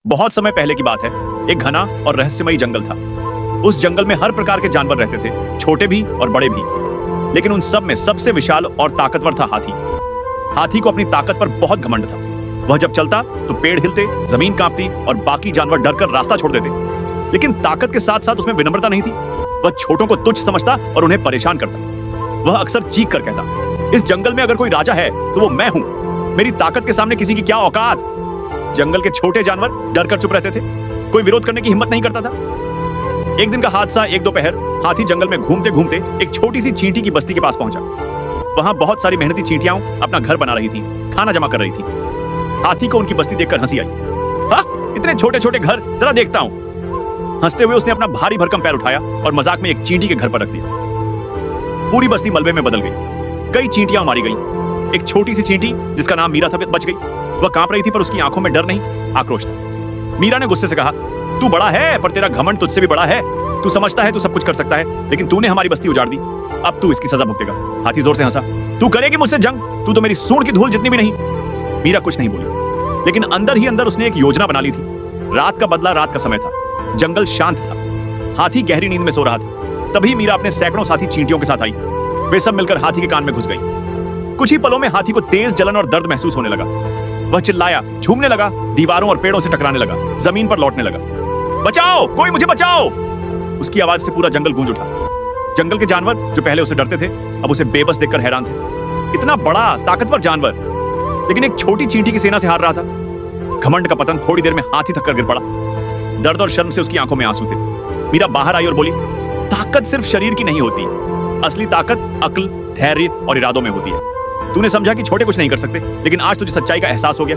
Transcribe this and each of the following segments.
बहुत समय पहले की बात है। एक घना और रहस्यमयी जंगल था। उस जंगल में हर प्रकार के जानवर रहते थे, छोटे भी और बड़े भी। लेकिन उन सब में सबसे विशाल और ताकतवर था हाथी। हाथी को अपनी ताकत पर बहुत घमंड था। वह जब चलता तो पेड़ हिलते, जमीन कांपती और बाकी जानवर डरकर रास्ता छोड़ देते। लेकिन ताकत के साथ साथ उसमें विनम्रता नहीं थी। वह छोटों को तुच्छ समझता और उन्हें परेशान करता। वह अक्सर चीख कर कहता, इस जंगल में अगर कोई राजा है तो वो मैं हूं। मेरी ताकत के सामने किसी की क्या औकात। जंगल के छोटे जानवर डरकर चुप रहते थे। कोई विरोध करने की हिम्मत नहीं करता था। एक दिन का हादसा, एक दोपहर हाथी जंगल में घूमते घूमते एक छोटी सी चींटी की बस्ती के पास पहुंचा। वहां बहुत सारी मेहनती चींटियां अपना घर बना रही थी, खाना जमा कर रही थी। हाथी को उनकी बस्ती देखकर हंसी आई। हाँ, इतने छोटे छोटे घर, जरा देखता हूं। हंसते हुए उसने अपना भारी भरकम पैर उठाया और मजाक में एक चींटी के घर पर रख दिया। पूरी बस्ती मलबे में बदल गई। कई चींटियां मारी गई। एक छोटी सी चींटी जिसका नाम मीरा था बच गई। वह कांप रही थी पर उसकी आंखों में डर नहीं, आक्रोश था। मीरा ने गुस्से से कहा, तू बड़ा है पर तेरा घमंड तुझसे भी बड़ा है। तू समझता है तू सब कुछ कर सकता है, लेकिन तूने हमारी बस्ती उजाड़ दी। अब तू इसकी सजा भुगतेगा। हाथी जोर से हंसा। तू करेगी मुझसे जंग? तू तो मेरी सूंड की धूल जितनी भी नहीं। मीरा कुछ नहीं बोली, लेकिन अंदर ही अंदर उसने एक योजना बना ली थी। रात का बदला रात का समय था। जंगल शांत था। हाथी गहरी नींद में सो रहा था। तभी मीरा अपने सैकड़ों साथी चींटियों के साथ आई। वे सब मिलकर हाथी के कान में घुस गई। कुछ ही पलों में हाथी को तेज जलन और दर्द महसूस होने लगा। वह चिल्लाया, झूमने लगा, दीवारों और पेड़ों से टकराने लगा, जमीन पर लौटने लगा। बचाओ, कोई मुझे बचाओ! उसकी आवाज से पूरा जंगल गूंज उठा। जंगल के जानवर जो पहले उसे डरते थे, अब उसे बेबस देखकर हैरान थे। इतना बड़ा ताकतवर जानवर, लेकिन एक छोटी चींटी की सेना से हार रहा था। घमंड का पतन थोड़ी देर में हाथी थक कर गिर पड़ा। दर्द और शर्म से उसकी आंखों में आंसू थे। मीरा बाहर आई और बोली, ताकत सिर्फ शरीर की नहीं होती, असली ताकत अक्ल, धैर्य और इरादों में होती है। तूने समझा कि छोटे कुछ नहीं कर सकते, लेकिन आज तुझे सच्चाई का एहसास हो गया।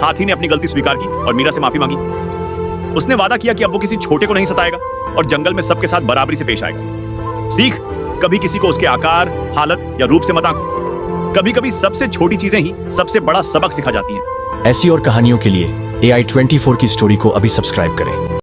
हाथी ने अपनी गलती स्वीकार की और मीरा से माफी मांगी। उसने वादा किया कि अब वो किसी छोटे को नहीं सताएगा और जंगल में सबके साथ बराबरी से पेश आएगा। सीख, कभी किसी को उसके आकार, हालत या रूप से मत आंको। कभी कभी सबसे छोटी चीजें ही सबसे बड़ा सबक सिखा जाती हैं। ऐसी और कहानियों के लिए AI24 की स्टोरी को अभी सब्सक्राइब करें।